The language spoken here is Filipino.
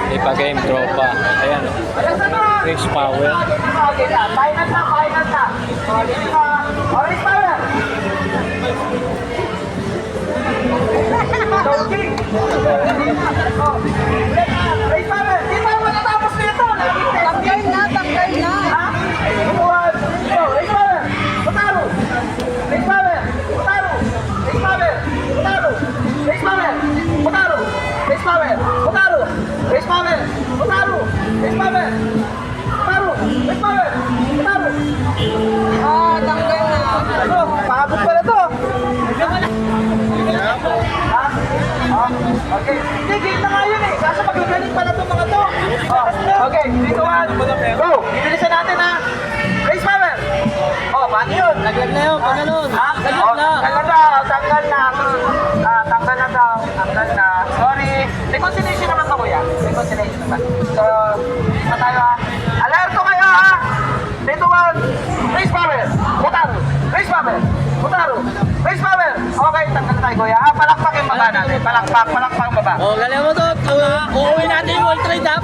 Ipa-game tropa. Ayan. Chris Power. Finance na. Orange power. Joking. Orange power. Di ba matatapos nito? Tanggal na. Ha? Orange power. Potaro. Orange power. Potaro. Orange power. Potaro. Orange power. Potaro. Orange power. Potaro. Orange power. Potaro. Orange power. Potaro. Orange power. Potaro. Ah, tanggal na. Ano? Pagod pala to. Ha? Okay. Hindi, game na nga yun eh. Kaso maglagaling pala itong mga to. Okay, 3, 2, 1. Go! Ibilisan natin ha. Raise power. Paano yun? Laglag na yun, pag ganun. Ha? Laglag na. Tanggal na. Tanggal na daw. Tanggal na. Sorry. Reconciliation naman to kuya. Reconciliation naman. So, tayo ha. Alerto kayo ha. 3, 2, 1. Raise power. Potaro. Raise power. Potaro. Raise power. Okay, tanggal na tayo kuya. Palakpak yung baba natin. Palakpak baba. Oh, galing mo to. Uuwi natin yung World Trade ha.